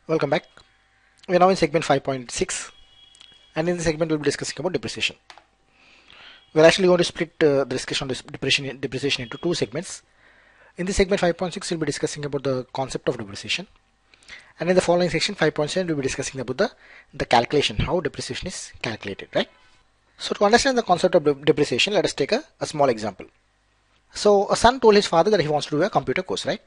Welcome back. We are now in segment 5.6, and in this segment we'll be discussing about depreciation. We're actually going to split the discussion on this depreciation into two segments. In this segment 5.6 we'll be discussing about the concept of depreciation, and in the following section 5.7 we'll be discussing about the calculation, how depreciation is calculated, right? So to understand the concept of depreciation, let us take a small example. So a son told his father that he wants to do a computer course, right?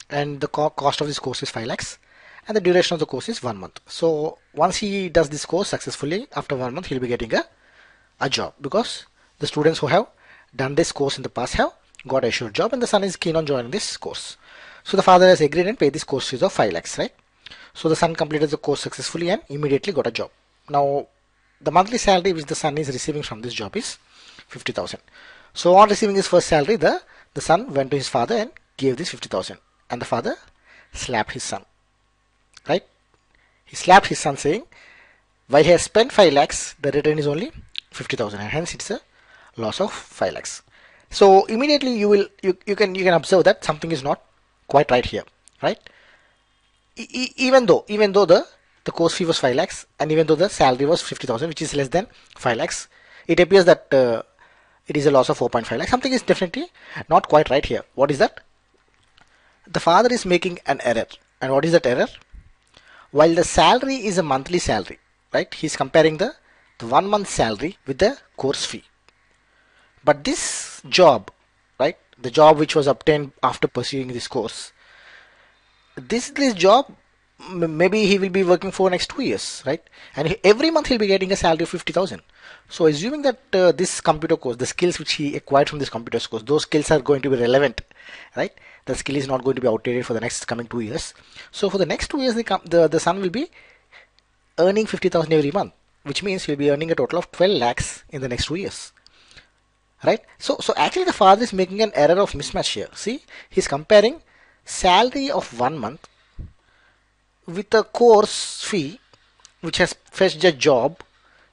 And the cost of this course is 5 lakhs, and the duration of the course is 1 month. So once he does this course successfully, after 1 month he'll be getting a job, because the students who have done this course in the past have got a sure job, and the son is keen on joining this course. So the father has agreed and paid this course fees of 5 lakhs, right? So the son completed the course successfully and immediately got a job. Now the monthly salary which the son is receiving from this job is 50,000. So on receiving his first salary, the son went to his father and gave this 50,000, and the father slapped his son, right? He slapped his son, saying, while he has spent 5 lakhs, the return is only 50,000, and hence it's a loss of 5 lakhs. So immediately you can observe that something is not quite right here, right? Even though the course fee was 5 lakhs, and even though the salary was 50,000, which is less than 5 lakhs, it appears that it is a loss of 4.5 lakhs. Something is definitely not quite right here. What is that? The father is making an error. And what is that error? While the salary is a monthly salary, right? He's comparing the 1 month salary with the course fee. But this job, right? The job which was obtained after pursuing this course, this job, maybe he will be working for next 2 years, right? And every month he'll be getting a salary of 50,000. So assuming that this computer course, the skills which he acquired from this computer course, those skills are going to be relevant, right? The skill is not going to be outdated for the next coming 2 years. So for the next 2 years, the son will be earning 50,000 every month, which means he'll be earning a total of 12 lakhs in the next 2 years, right? So actually the father is making an error of mismatch here. See, he's comparing salary of 1 month with a course fee which has fetched a job,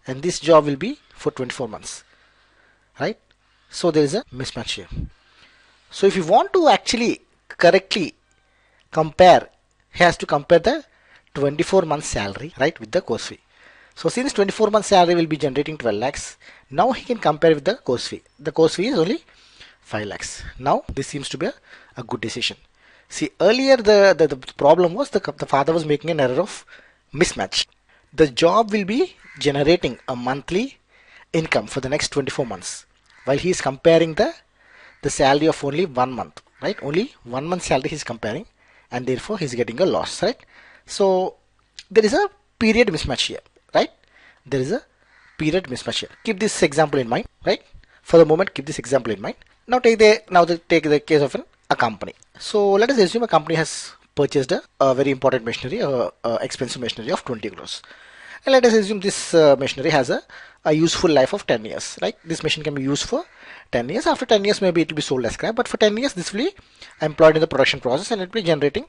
and this job will be for 24 months, right? So there is a mismatch here. So if you want to actually correctly compare, he has to compare the 24 month salary, right, with the course fee. So since 24 month salary will be generating 12 lakhs, now he can compare with the course fee. The course fee is only 5 lakhs. Now this seems to be a good decision. See, earlier the problem was the father was making an error of mismatch. The job will be generating a monthly income for the next 24 months, while he is comparing the salary of only 1 month, right? Only 1 month salary he is comparing, and therefore he is getting a loss, right? So there is a period mismatch here, right? There is a period mismatch here. Keep this example in mind, right? For the moment, keep this example in mind. Now take the case of a company. So let us assume a company has purchased a very important machinery, a expensive machinery of 20 crores. And let us assume this machinery has a useful life of 10 years. Like this machine can be used for 10 years. After 10 years, maybe it will be sold as scrap. But for 10 years, this will be employed in the production process, and it will be generating,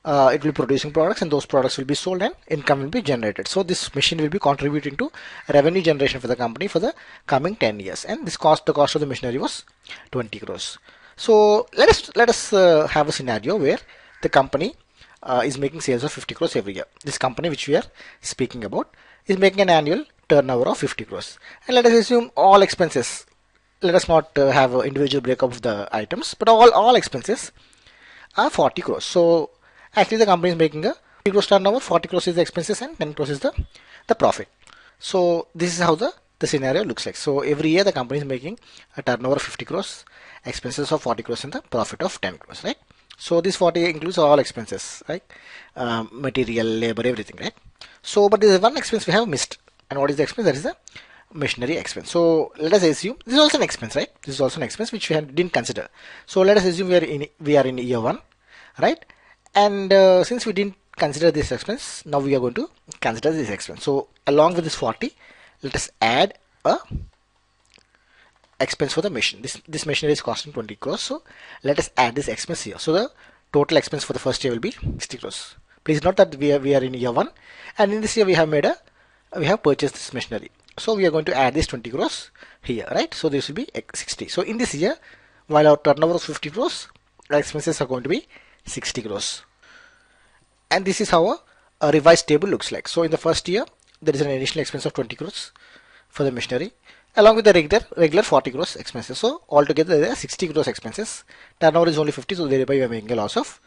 it will be producing products, and those products will be sold and income will be generated. So this machine will be contributing to revenue generation for the company for the coming 10 years. And the cost of the machinery was 20 crores. So let us have a scenario where the company is making sales of 50 crores every year. This company which we are speaking about is making an annual turnover of 50 crores. And let us assume all expenses. Let us not have an individual breakup of the items, but all expenses are 40 crores. So actually the company is making a 50 crores turnover, 40 crores is the expenses, and 10 crores is the profit. So this is how the scenario looks like. So every year the company is making a turnover of 50 crores, expenses of 40 crores, and the profit of 10 crores, right? So this 40 includes all expenses, right? Material, labor, everything, right? So, but there is one expense we have missed. And what is the expense? That is the machinery expense. So let us assume this is also an expense, right? This is also an expense which we didn't consider. So let us assume we are in year 1, right? And since we didn't consider this expense, now we are going to consider this expense. So along with this 40, let us add a expense for the machine. This machinery is costing 20 crores. So let us add this expense here. So the total expense for the first year will be 60 crores. Please note that we are in year 1, and in this year we have purchased this machinery. So we are going to add this 20 crores here, right? So this will be 60. So in this year, while our turnover is 50 crores, our expenses are going to be 60 crores. And this is how a revised table looks like. So in the first year, there is an additional expense of 20 crores for the machinery, along with the regular 40 crores expenses. So altogether there are 60 crores expenses. Turnover is only 50, so thereby we are making a loss of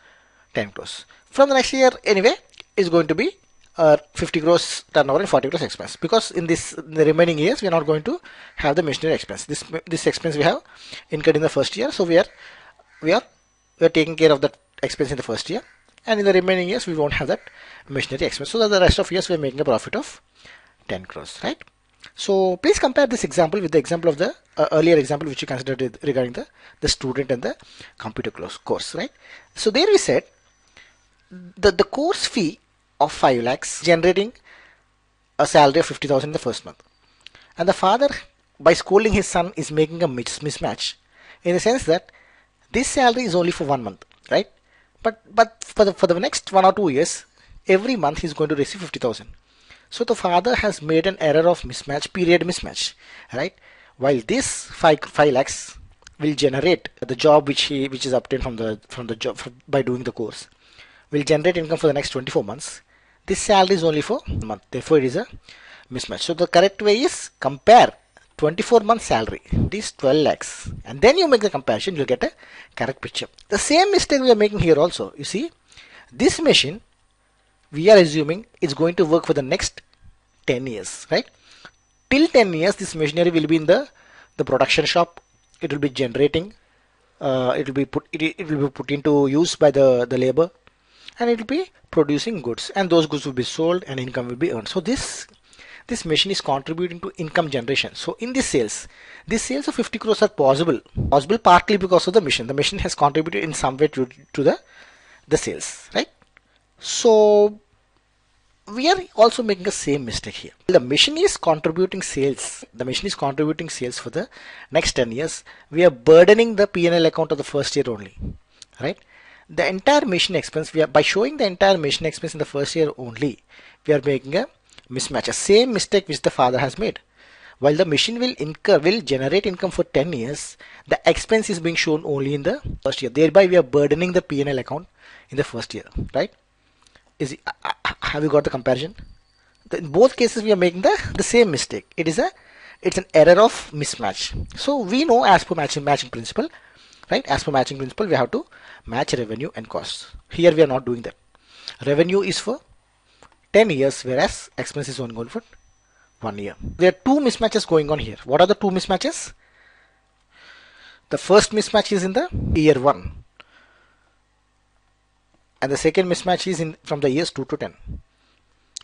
10 crores. From the next year, anyway, is going to be 50 crores turnover and 40 crores expense, because in the remaining years we are not going to have the machinery expense. This expense we have incurred in the first year, so we are taking care of that expense in the first year, and in the remaining years we won't have that machinery expense. So that the rest of years we are making a profit of 10 crores, right? So please compare this example with the example of the earlier example which you considered regarding the student and the computer course, right? So there we said the course fee of 5 lakhs generating a salary of 50,000 in the first month, and the father, by scolding his son, is making a mismatch in the sense that this salary is only for 1 month, right? But for the next 1 or 2 years, every month he's going to receive 50,000. So the father has made an error of mismatch, period mismatch, right? While this 5 lakhs will generate the job which is obtained from the job by doing the course, will generate income for the next 24 months. This salary is only for 1 month. Therefore, it is a mismatch. So the correct way is compare 24 month salary, this 12 lakhs, and then you make the comparison, you'll get a correct picture. The same mistake we are making here also. You see, this machine, we are assuming it's going to work for the next 10 years, right? Till 10 years, this machinery will be in the production shop. It will be generating. It will be put into use by the labor, and it will be producing goods, and those goods will be sold and income will be earned. So this machine is contributing to income generation. So in these sales of 50 crores are possible partly because of the machine. The machine has contributed in some way to the sales, right? So we are also making the same mistake here. The machine is contributing sales. The machine is contributing sales for the next 10 years. We are burdening the P&L account of the first year only, right? The entire machine expense, by showing the entire machine expense in the first year only, we are making a mismatch, a same mistake which the father has made. While the machine will generate income for 10 years, the expense is being shown only in the first year. Thereby, we are burdening the P&L account in the first year, right? Have you got the comparison? In both cases, we are making the same mistake. It's an error of mismatch. So we know, as per matching principle, right? As per matching principle, we have to match revenue and costs. Here we are not doing that. Revenue is for 10 years, whereas expense is only going for 1 year. There are two mismatches going on here. What are the two mismatches? The first mismatch is in the year 1, and the second mismatch is from the years 2 to 10.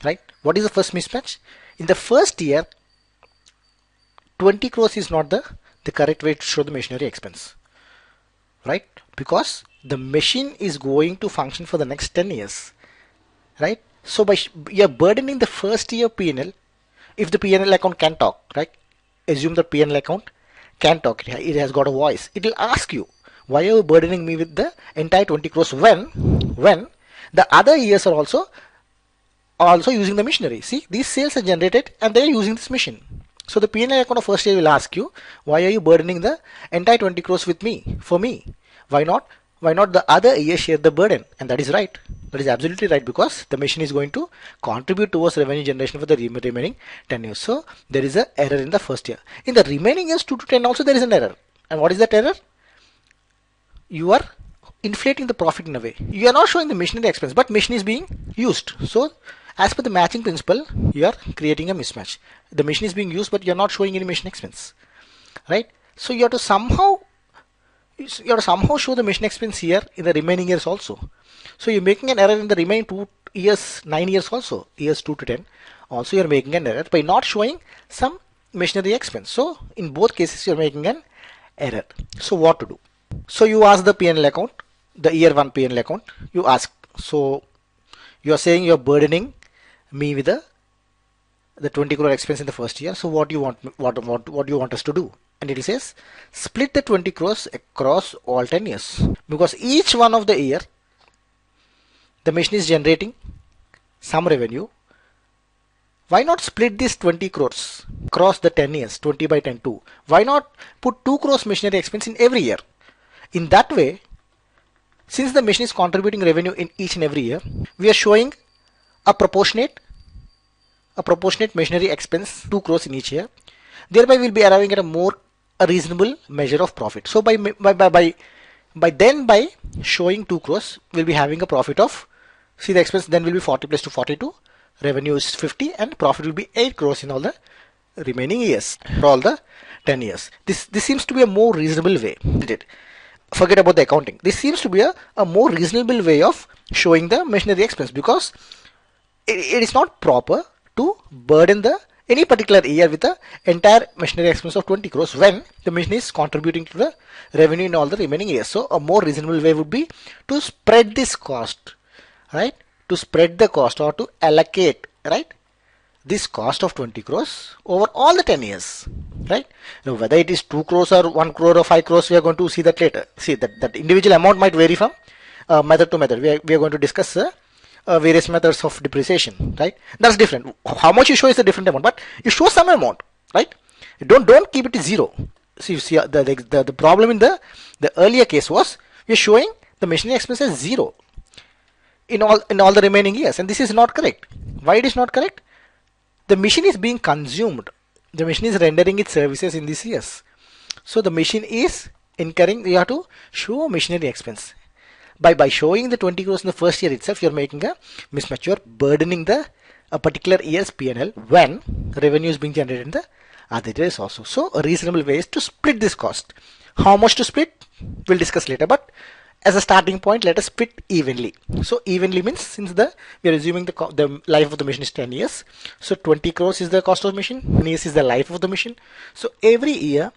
Right? What is the first mismatch? In the first year, 20 crores is not the correct way to show the machinery expense, right? Because the machine is going to function for the next 10 years, right? So you're burdening the first year P&L. If the P&L account can talk, right? Assume the P&L account can talk. It has got a voice. It will ask you, why are you burdening me with the entire 20 crores when the other years are also using the machinery? See, these sales are generated and they are using this machine. So the P&L account of first year will ask you, why are you burdening the entire 20 crores for me? Why not the other year share the burden? And that is right. That is absolutely right, because the machine is going to contribute towards revenue generation for the remaining 10 years. So there is an error in the first year. In the remaining years 2 to 10 also there is an error. And what is that error? You are inflating the profit in a way. You are not showing the machinery expense, but machine is being used. So as per the matching principle, you are creating a mismatch. The machine is being used, but you are not showing any machine expense, right? So you have to somehow show the machine expense here in the remaining years also. So you're making an error in the remaining 2 years, 9 years also, years 2 to 10. Also you're making an error by not showing some machinery expense. So in both cases you're making an error. So what to do? So you ask the P&L account, the year 1 P&L account, you ask. So you are saying you're burdening me with the 20 crore expense in the first year. So what do you want us to do? And it says split the 20 crores across all 10 years, because each one of the year the machine is generating some revenue. Why not split this 20 crores across the 10 years, 20 by 10 2? Why not put 2 crores machinery expense in every year? In that way, since the machine is contributing revenue in each and every year, we are showing a proportionate machinery expense 2 crores in each year. Thereby we'll be arriving at a reasonable measure of profit. So by showing 2 crores, we'll be having a profit of, see the expense then will be 40 plus to 42, revenue is 50, and profit will be 8 crores in all the remaining years for all the 10 years. This seems to be a more reasonable way. Forget about the accounting. This seems to be a more reasonable way of showing the machinery expense, because it is not proper to burden any particular year with the entire machinery expense of 20 crores when the machine is contributing to the revenue in all the remaining years. So a more reasonable way would be to spread this cost, right? To spread the cost, or to allocate, right, this cost of 20 crores over all the 10 years, right? Now, whether it is 2 crores or 1 crore or 5 crores, we are going to see that later. See that individual amount might vary from method to method. We are going to discuss various methods of depreciation, right? That's different. How much you show is a different amount, but you show some amount, right? Don't keep it to zero. See, the problem in the earlier case was we are showing the machinery expense as zero in all the remaining years, and this is not correct. Why it is not correct? The machine is being consumed. The machine is rendering its services in these years. So the machine is incurring, you have to show machinery expense. By showing the 20 crores in the first year itself, you're making a mismatch. You're burdening a particular year's P&L when revenue is being generated in the other years also. So a reasonable way is to split this cost. How much to split? We'll discuss later, but as a starting point, let us split evenly. So evenly means, since we are assuming the life of the machine is 10 years. So 20 crores is the cost of the machine, 10 years is the life of the machine. So every year,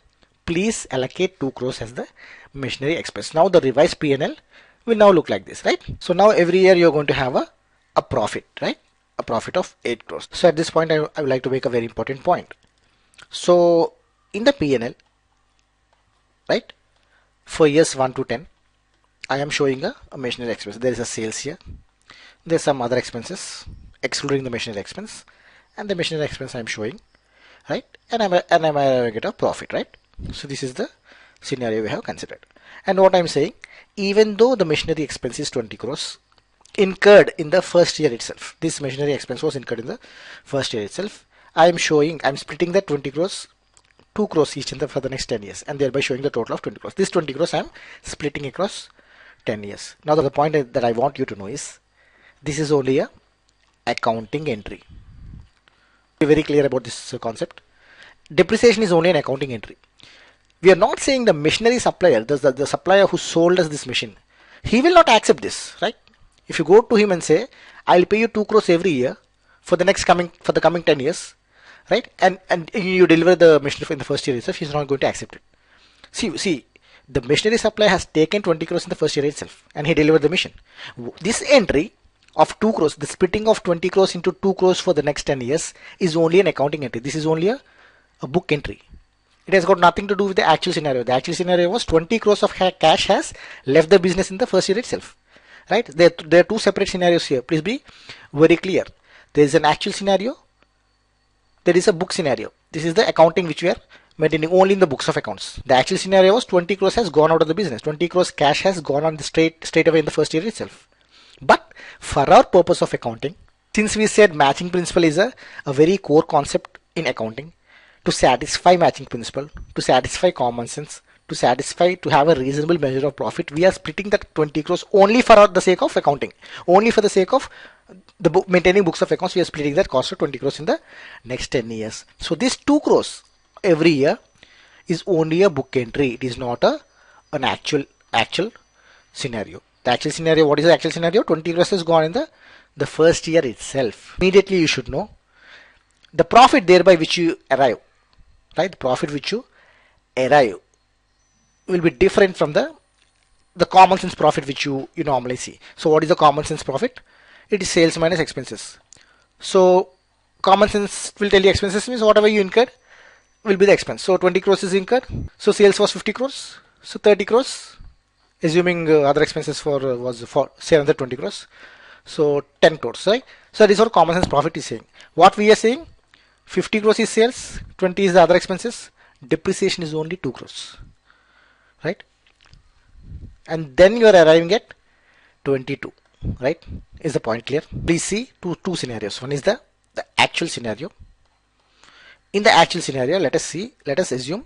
please allocate 2 crores as the machinery expense. Now the revised P&L will now look like this, right? So now every year you're going to have a profit, right? A profit of 8 crores. So at this point, I would like to make a very important point. So in the P&L, right, for years 1 to 10, I am showing a machinery expense. There is a sales here. There's some other expenses excluding the machinery expense, and the machinery expense I'm showing, right? And I'm going to get a profit, right? So this is the scenario we have considered. And what I'm saying, even though the machinery expense is 20 crores incurred in the first year itself, this machinery expense was incurred in the first year itself, I'm splitting that 20 crores 2 crores each for the next 10 years, and thereby showing the total of 20 crores. This 20 crores I'm splitting across 10 years. Now the point that I want you to know is, this is only a accounting entry. Be very clear about this concept. Depreciation is only an accounting entry. We are not saying the machinery supplier, the supplier who sold us this machine, he will not accept this, right? If you go to him and say, I'll pay you 2 crores every year for the coming 10 years, right? And you deliver the machinery in the first year itself, he's not going to accept it. See, the machinery supplier has taken 20 crores in the first year itself, and he delivered the machine. This entry of 2 crores, the splitting of 20 crores into 2 crores for the next 10 years is only an accounting entry. This is only a book entry. It has got nothing to do with the actual scenario. The actual scenario was 20 crores of cash has left the business in the first year itself, right? There are two separate scenarios here. Please be very clear. There is an actual scenario. There is a book scenario. This is the accounting which we are maintaining only in the books of accounts. The actual scenario was 20 crores has gone out of the business. 20 crores cash has gone on the straight away in the first year itself. But for our purpose of accounting, since we said matching principle is a very core concept in accounting, to satisfy matching principle, to satisfy common sense, to have a reasonable measure of profit, we are splitting that 20 crores only for the sake of accounting. Only for the sake of maintaining books of accounts, we are splitting that cost of 20 crores in the next 10 years. So this 2 crores every year is only a book entry. It is not an actual scenario. The actual scenario, what is the actual scenario? 20 crores has gone in the first year itself. Immediately you should know the profit thereby which you arrive, right? The profit which you arrive will be different from the common sense profit which you normally see. So what is the common sense profit? It is sales minus expenses. So common sense will tell you expenses means whatever you incurred will be the expense. So 20 crores is incurred. So sales was 50 crores. So 30 crores, assuming other expenses was for say another 20 crores. So 10 crores, right? So this is what common sense profit is saying. What we are saying, 50 crores is sales, 20 is the other expenses. Depreciation is only 2 crores, right? And then you are arriving at 22. right? Is the point clear? Please see two scenarios. One is the actual scenario. In the actual scenario, let us assume,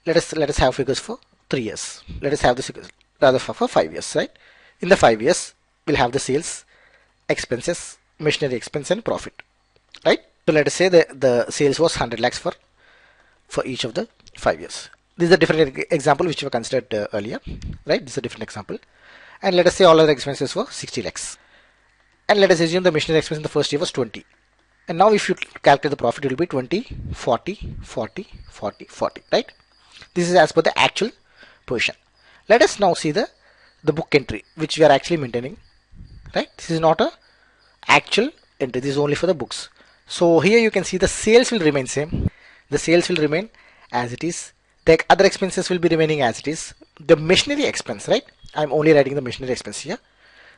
let us have figures for 3 years. Let us have the figures rather for 5 years, right? In the 5 years, we'll have the sales, expenses, machinery expense, and profit, right? So let us say the sales was 100 lakhs for each of the 5 years. This is a different example which we considered earlier, right? This is a different example. And let us say all other expenses were 60 lakhs. And let us assume the machinery expense in the first year was 20. And now if you calculate the profit, it will be 20, 40, 40, 40, 40, right? This is as per the actual position. Let us now see the book entry, which we are actually maintaining, right? This is not a actual entry. This is only for the books. So here you can see the sales will remain same. The sales will remain as it is. The other expenses will be remaining as it is. The machinery expense, right? I'm only writing the machinery expense here.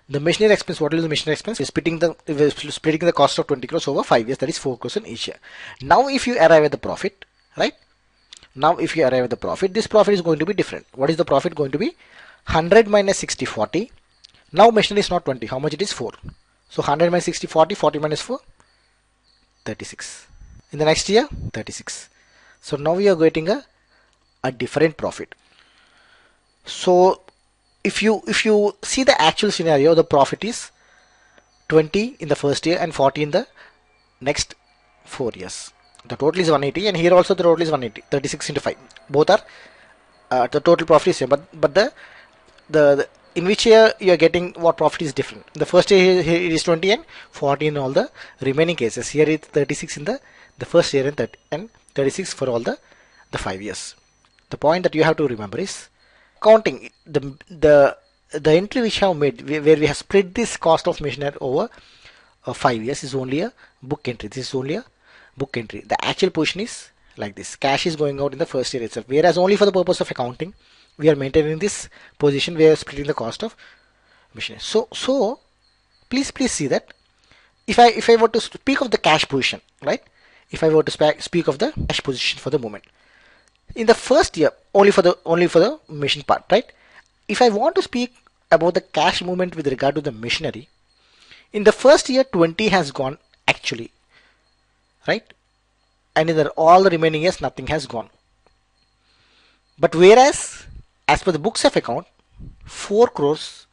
The machinery expense, what is the machinery expense? We're splitting the cost of 20 crores over 5 years, that is 4 crores in each year. Now if you arrive at the profit, right? Now if you arrive at the profit, this profit is going to be different. What is the profit going to be? 100 minus 60, 40. Now machinery is not 20. How much it is? 4. So 100 minus 60, 40, 40 minus 4, 36. In the next year, 36. So now we are getting a different profit. So if you see the actual scenario, the profit is 20 in the first year and 40 in the next 4 years. The total is 180, and here also the total is 180. 36 into 5. Both are the total profit is same, but the in which year you are getting what profit is different. In the first year here it is 20 and 40 in all the remaining cases. Here it's 36 in the first year and 36 for all the 5 years. The point that you have to remember is counting the entry which I have made where we have split this cost of machinery over 5 years is only a book entry. This is only a book entry. The actual position is like this. Cash is going out in the first year itself, whereas only for the purpose of accounting we are maintaining this position. We are splitting the cost of machinery. So please see that if I were to speak of the cash position, right? If I were to speak of the cash position for the moment, in the first year only for the machine part, right? If I want to speak about the cash movement with regard to the machinery, in the first year 20 has gone actually, right? And in all the remaining years nothing has gone. But whereas as per the books of account, 4 crores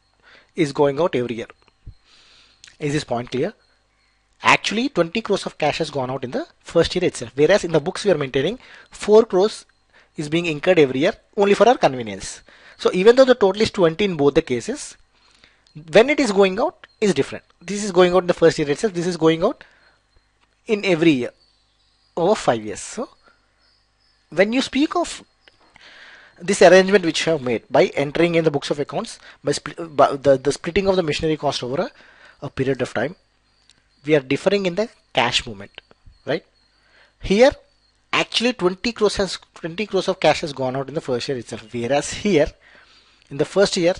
is going out every year. Is this point clear? Actually 20 crores of cash has gone out in the first year itself, whereas in the books we are maintaining 4 crores is being incurred every year only for our convenience. So even though the total is 20 in both the cases, when it is going out is different. This is going out in the first year itself. This is going out in every year over 5 years. So when you speak of this arrangement which you have made by entering in the books of accounts by the splitting of the machinery cost over a period of time, we are differing in the cash movement, right? Here actually 20 crores of cash has gone out in the first year itself, whereas here in the first year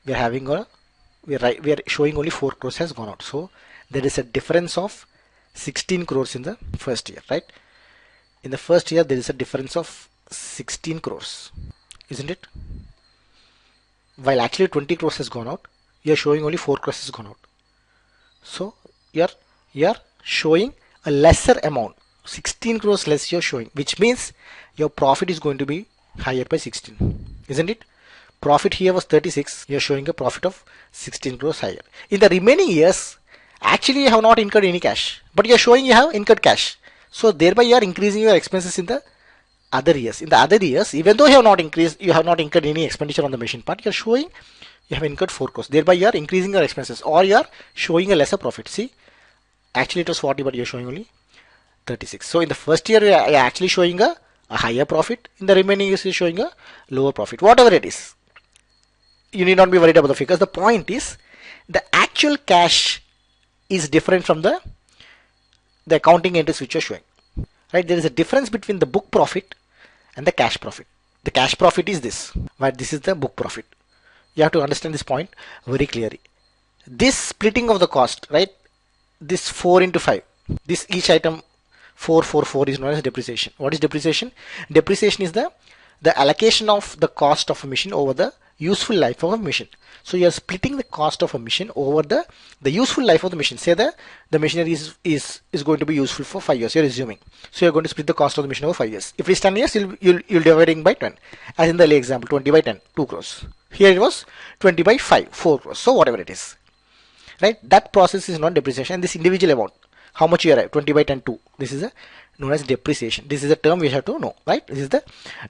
we are having we are showing only 4 crores has gone out. So there is a difference of 16 crores in the first year, right? In the first year there is a difference of 16 crores, isn't it? While actually 20 crores has gone out, you are showing only 4 crores has gone out. So you are showing a lesser amount, 16 crores less you are showing, which means your profit is going to be higher by 16, isn't it? Profit here was 36, you are showing a profit of 16 crores higher. In the remaining years, actually you have not incurred any cash, but you are showing you have incurred cash. So thereby you are increasing your expenses in the other years. In the other years, even though you have not incurred any expenditure on the machine part, you are showing you have incurred 4 crores. Thereby you are increasing your expenses, or you are showing a lesser profit. See, actually it was 40, but you are showing only 36. So in the first year you are actually showing a higher profit. In the remaining years you are showing a lower profit. Whatever it is, you need not be worried about the figures. The point is the actual cash is different from the accounting entries which you are showing, right? There is a difference between the book profit and the cash profit. The cash profit is this, but this is the book profit. You have to understand this point very clearly. This splitting of the cost, right? This 4 into 5, this each item 4 is known as depreciation. What is depreciation? Depreciation is the allocation of the cost of a machine over the useful life of a machine. So you are splitting the cost of a machine over the useful life of the machine. Say the machinery is going to be useful for 5 years. You're assuming. So you're going to split the cost of the machine over 5 years. If it's 10 years, you'll dividing by 10. As in the early example, 20 by 10, 2 crores. Here it was 20 by 5, 4 crores. So whatever it is, right? That process is not depreciation. And this individual amount, how much you arrive, 20 by 10, 2. This is known as depreciation. This is a term we have to know, right? This is the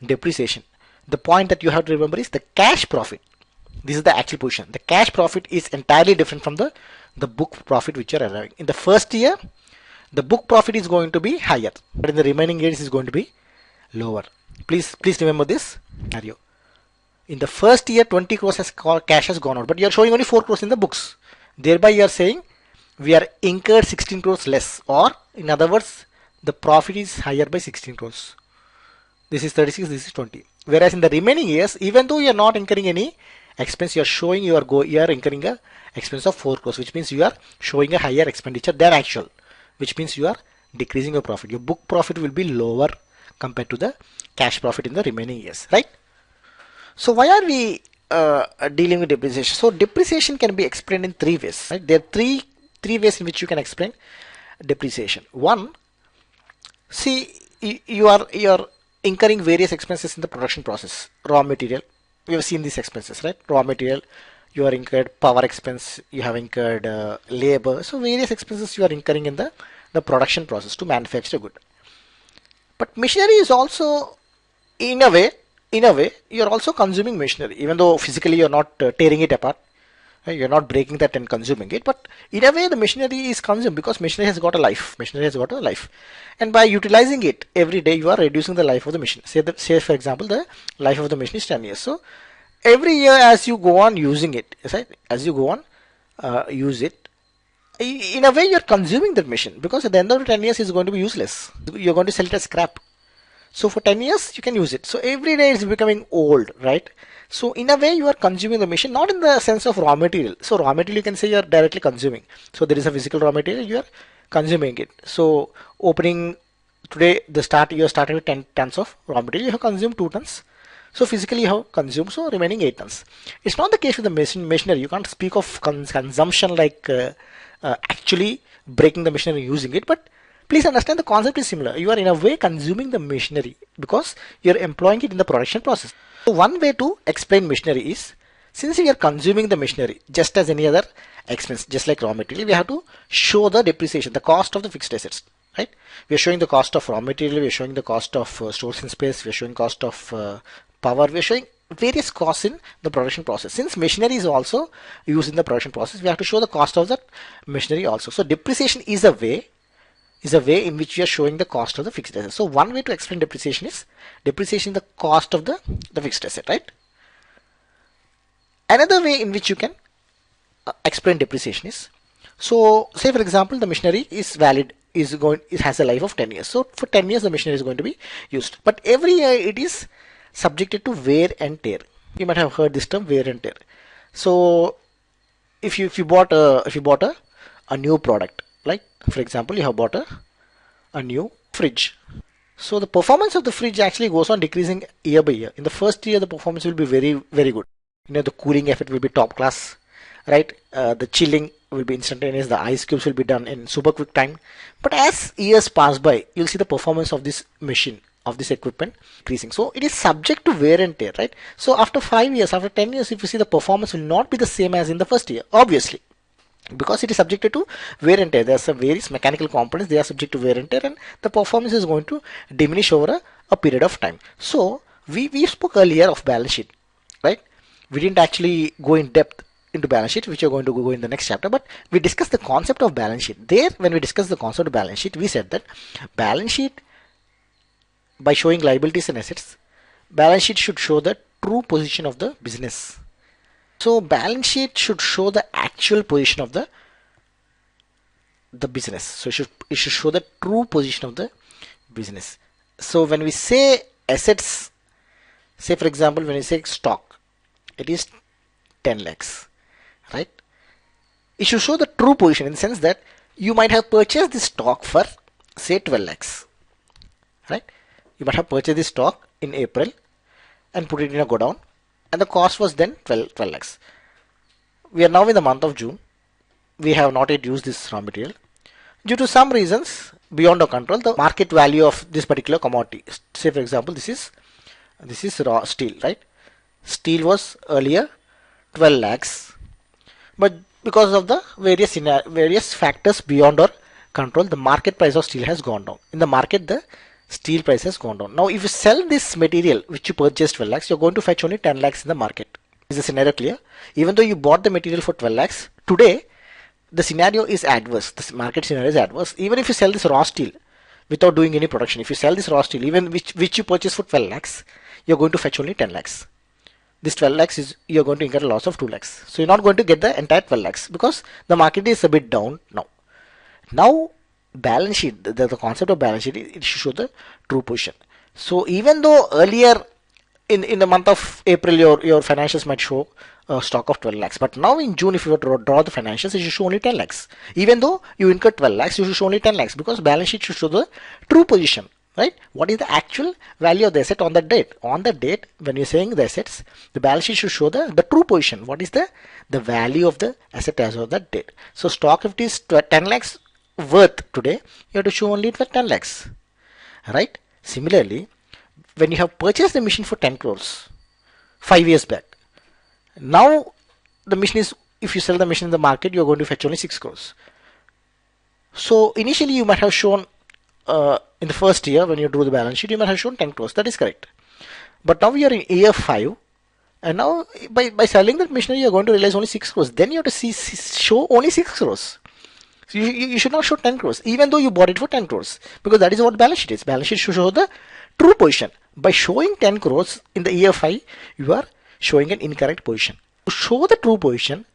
depreciation. The point that you have to remember is the cash profit. This is the actual position. The cash profit is entirely different from the book profit which you are arriving. In the first year, the book profit is going to be higher, but in the remaining years is going to be lower. Please remember this scenario. In the first year, 20 crores cash has gone out, but you are showing only 4 crores in the books. Thereby, you are saying we are incurred 16 crores less, or in other words, the profit is higher by 16 crores. This is 36, this is 20. Whereas in the remaining years, even though you are not incurring any expense, you are showing you are incurring a expense of 4 crores, which means you are showing a higher expenditure than actual, which means you are decreasing your profit. Your book profit will be lower compared to the cash profit in the remaining years, right? So why are we dealing with depreciation? So depreciation can be explained in 3 ways, right? There are three ways in which you can explain depreciation. One, see, you are incurring various expenses in the production process. Raw material, we have seen these expenses, right? Raw material, you are incurred power expense, you have incurred labor. So various expenses you are incurring in the production process to manufacture a good. But machinery is also, in a way, you are also consuming machinery, even though physically you are not tearing it apart. You're not breaking that and consuming it, but in a way the machinery is consumed because machinery has got a life. And by utilizing it every day, you are reducing the life of the machine. Say for example, the life of the machine is 10 years. So every year as you go on using it, right? As you go on use it, in a way you're consuming that machine, because at the end of the 10 years it's going to be useless. You're going to sell it as scrap. So for 10 years you can use it. So every day it's becoming old, right? So in a way you are consuming the machine, not in the sense of raw material. So raw material you can say you are directly consuming. So there is a physical raw material, you are consuming it. So opening today, you are starting with 10 tons of raw material, you have consumed 2 tons. So physically you have consumed, so remaining 8 tons. It's not the case with the machinery. You can't speak of consumption like actually breaking the machinery using it, but please understand the concept is similar. You are in a way consuming the machinery because you are employing it in the production process. So one way to explain machinery is, since we are consuming the machinery just as any other expense, just like raw material, we have to show the depreciation, the cost of the fixed assets, right? We are showing the cost of raw material, we are showing the cost of storage and space, we are showing cost of power, we are showing various costs in the production process. Since machinery is also used in the production process, we have to show the cost of that machinery also. So depreciation is a way in which we are showing the cost of the fixed asset. So one way to explain depreciation is the cost of the fixed asset, right? Another way in which you can explain depreciation is, so say for example the machinery is valid, it has a life of 10 years. So for 10 years the machinery is going to be used, but every year it is subjected to wear and tear. You might have heard this term, wear and tear. So if you bought a new product, like for example you have bought a new fridge, so the performance of the fridge actually goes on decreasing year by year. In the first year the performance will be very very good. The cooling effect will be top class, right? The chilling will be instantaneous, the ice cubes will be done in super quick time. But as years pass by, you'll see the performance of this machine, of this equipment increasing. So it is subject to wear and tear, right? So after 5 years, after 10 years, if you see, the performance will not be the same as in the first year, obviously, because it is subjected to wear and tear. There are some various mechanical components, they are subject to wear and tear, and the performance is going to diminish over a period of time. So we spoke earlier of balance sheet, right? We didn't actually go in depth into balance sheet, which we're going to go in the next chapter, but we discussed the concept of balance sheet. There, when we discussed the concept of balance sheet, we said that balance sheet, by showing liabilities and assets, balance sheet should show the true position of the business. So balance sheet should show the actual position of the business. So it should show the true position of the business. So when we say assets, say for example when we say stock, it is 10 lakhs, right? It should show the true position in the sense that you might have purchased this stock for say 12 lakhs, right? You might have purchased this stock in April and put it in a godown, and the cost was then 12 lakhs. We are now in the month of June. We have not yet used this raw material. Due to some reasons beyond our control, the market value of this particular commodity, say for example, this is raw steel, right? Steel was earlier 12 lakhs, but because of the various factors beyond our control, the market price of steel has gone down. In the market, the steel price has gone down. Now, if you sell this material which you purchased 12 lakhs, you're going to fetch only 10 lakhs in the market. Is the scenario clear? Even though you bought the material for 12 lakhs, today the scenario is adverse. The market scenario is adverse. Even if you sell this raw steel without doing any production, if you sell this raw steel, even which you purchase for 12 lakhs, you're going to fetch only 10 lakhs. This 12 lakhs is you're going to incur a loss of 2 lakhs. So you're not going to get the entire 12 lakhs because the market is a bit down now. Now, balance sheet, the concept of balance sheet, it should show the true position. So even though earlier in the month of April your financials might show a stock of 12 lakhs, but now in June if you were to draw the financials, it should show only 10 lakhs. Even though you incur 12 lakhs, you should show only 10 lakhs because balance sheet should show the true position, right? What is the actual value of the asset on the date? On the date when you're saying the assets, the balance sheet should show the true position. What is the value of the asset as of that date? So stock, if it is 10 lakhs worth today, you have to show only 10 lakhs, right? Similarly, when you have purchased the machine for 10 crores 5 years back, now the machine is, if you sell the machine in the market, you are going to fetch only 6 crores. So initially you might have shown in the first year when you drew the balance sheet, you might have shown 10 crores. That is correct. But now we are in year 5, and now by selling that machinery, you are going to realize only 6 crores. Then you have to show only 6 crores. So you should not show 10 crores, even though you bought it for 10 crores, because that is what balance sheet is. Balance sheet should show the true position. By showing 10 crores in the year 5, you are showing an incorrect position. To show the true position,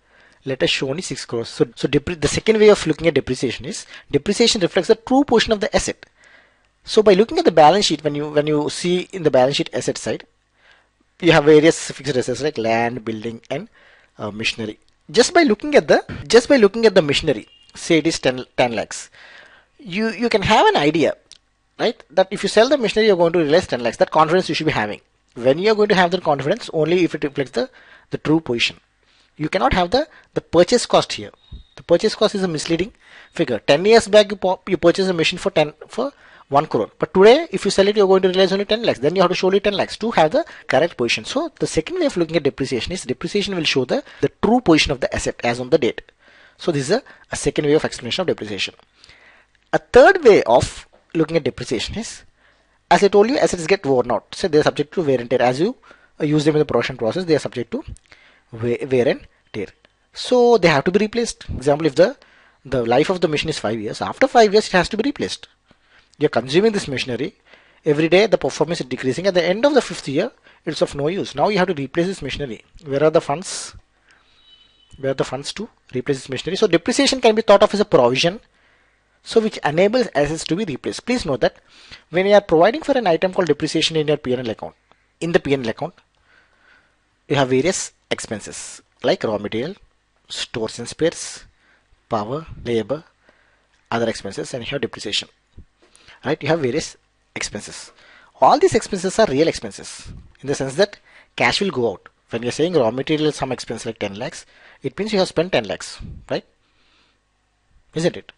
let us show only 6 crores. So the second way of looking at depreciation is, depreciation reflects the true position of the asset. So by looking at the balance sheet, when you see in the balance sheet asset side, you have various fixed assets like land, building, and machinery. Just by looking at the machinery, say it is 10 lakhs, you can have an idea, right, that if you sell the machinery, you're going to realize 10 lakhs. That confidence you should be having. When you're going to have that confidence, only if it reflects the true position. You cannot have the purchase cost here. The purchase cost is a misleading figure. 10 years back, you purchase a machine for 1 crore. But today, if you sell it, you're going to realize only 10 lakhs. Then you have to show only 10 lakhs to have the correct position. So the second way of looking at depreciation is, depreciation will show the true position of the asset as on the date. So this is a second way of explanation of depreciation. A third way of looking at depreciation is, as I told you, assets get worn out. So they are subject to wear and tear. As you use them in the production process, they are subject to wear and tear. So they have to be replaced. Example, if the life of the machine is 5 years, after 5 years it has to be replaced. You're consuming this machinery. Every day the performance is decreasing. At the end of the 5th year, it's of no use. Now you have to replace this machinery. Where are the funds? Where are the funds to replace this machinery? So depreciation can be thought of as a provision, so which enables assets to be replaced. Please note that when you are providing for an item called depreciation in your P&L account, in the P&L account, you have various expenses like raw material, stores and spares, power, labor, other expenses, and you have depreciation. Right? You have various expenses. All these expenses are real expenses in the sense that cash will go out. When you're saying raw material is some expense like 10 lakhs, it means you have spent 10 lakhs, right? Isn't it?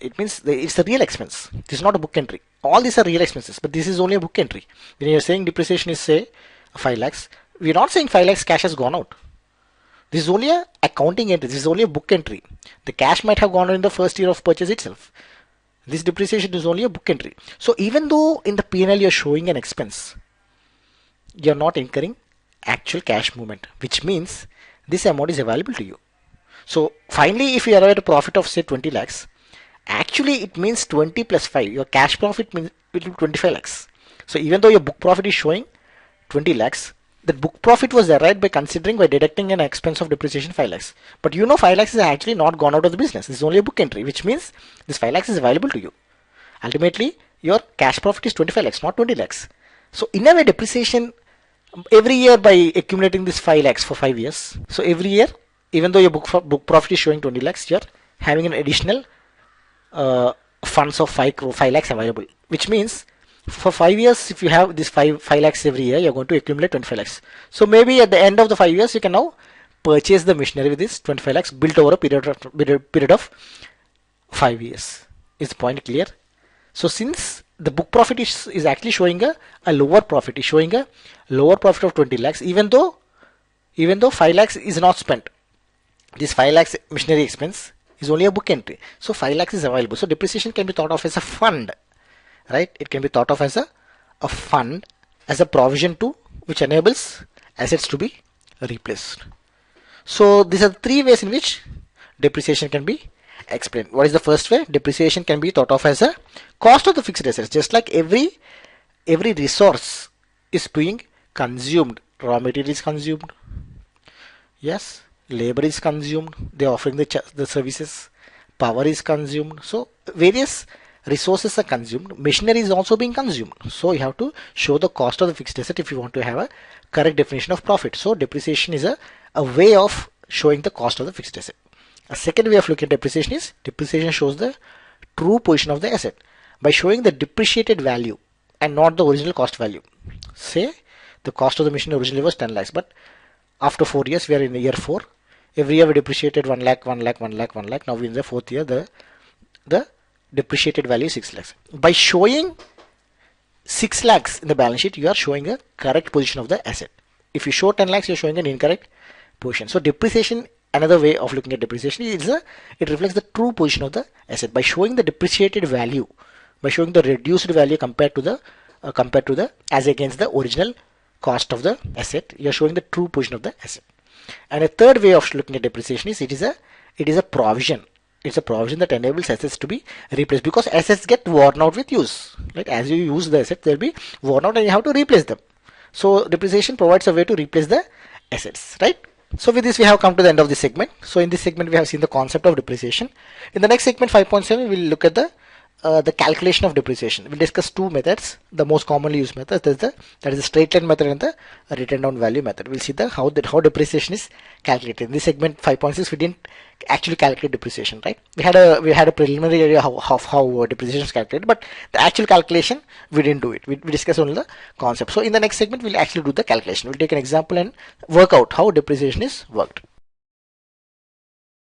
It means it's a real expense. This is not a book entry. All these are real expenses, but this is only a book entry. When you're saying depreciation is, say, 5 lakhs, we're not saying 5 lakhs cash has gone out. This is only a accounting entry. This is only a book entry. The cash might have gone out in the first year of purchase itself. This depreciation is only a book entry. So even though in the P&L you're showing an expense, you're not incurring actual cash movement, which means this amount is available to you. So finally, if you arrive at a profit of say 20 lakhs, actually it means 20 plus 5. Your cash profit will be 25 lakhs. So even though your book profit is showing 20 lakhs, the book profit was arrived by deducting an expense of depreciation 5 lakhs. But you know 5 lakhs is actually not gone out of the business. This is only a book entry, which means this 5 lakhs is available to you. Ultimately, your cash profit is 25 lakhs, not 20 lakhs. So in a way, depreciation every year by accumulating this 5 lakhs for 5 years. So every year, even though your book profit is showing 20 lakhs, you're having an additional funds of 5 lakhs available, which means For 5 years, if you have this 5 lakhs every year, you're going to accumulate 25 lakhs. So maybe at the end of the 5 years, you can now purchase the machinery with this 25 lakhs built over a period of 5 years. Is the point clear? So since the book profit is actually showing a lower profit, is showing a lower profit of 20 lakhs, even though 5 lakhs is not spent. This 5 lakhs machinery expense is only a book entry. So 5 lakhs is available. So depreciation can be thought of as a fund, right? It can be thought of as a fund, as a provision to which enables assets to be replaced. So these are the three ways in which depreciation can be explained. What is the first way? Depreciation can be thought of as a cost of the fixed assets. Just like every resource is being consumed, raw material is consumed, yes, labor is consumed, they are offering the services, power is consumed, so various resources are consumed, machinery is also being consumed. So you have to show the cost of the fixed asset if you want to have a correct definition of profit. So depreciation is a way of showing the cost of the fixed asset. A second way of looking at depreciation is depreciation shows the true position of the asset by showing the depreciated value and not the original cost value. Say the cost of the machine originally was 10 lakhs, but after 4 years, we are in the year 4. Every year we depreciated 1 lakh, 1 lakh, 1 lakh, 1 lakh. Now we in the fourth year, the depreciated value is 6 lakhs. By showing 6 lakhs in the balance sheet, you are showing a correct position of the asset. If you show 10 lakhs, you are showing an incorrect position. So depreciation, another way of looking at depreciation is it reflects the true position of the asset by showing the depreciated value, by showing the reduced value compared to the as against the original cost of the asset. You are showing the true position of the asset. And a third way of looking at depreciation is it is a provision. It's a provision that enables assets to be replaced, because assets get worn out with use. Right? As you use the asset, they'll be worn out and you have to replace them. So depreciation provides a way to replace the assets, right? So with this, we have come to the end of this segment. So in this segment, we have seen the concept of depreciation. In the next segment 5.7, we'll look at the calculation of depreciation. We'll discuss two methods. The most commonly used method is the straight line method and the written down value method. We'll see how depreciation is calculated. In this segment 5.6, we didn't actually calculate depreciation, right? We had a preliminary idea of how depreciation is calculated, but the actual calculation we didn't do it. We discussed only the concept. So in the next segment, we'll actually do the calculation. We'll take an example and work out how depreciation is worked.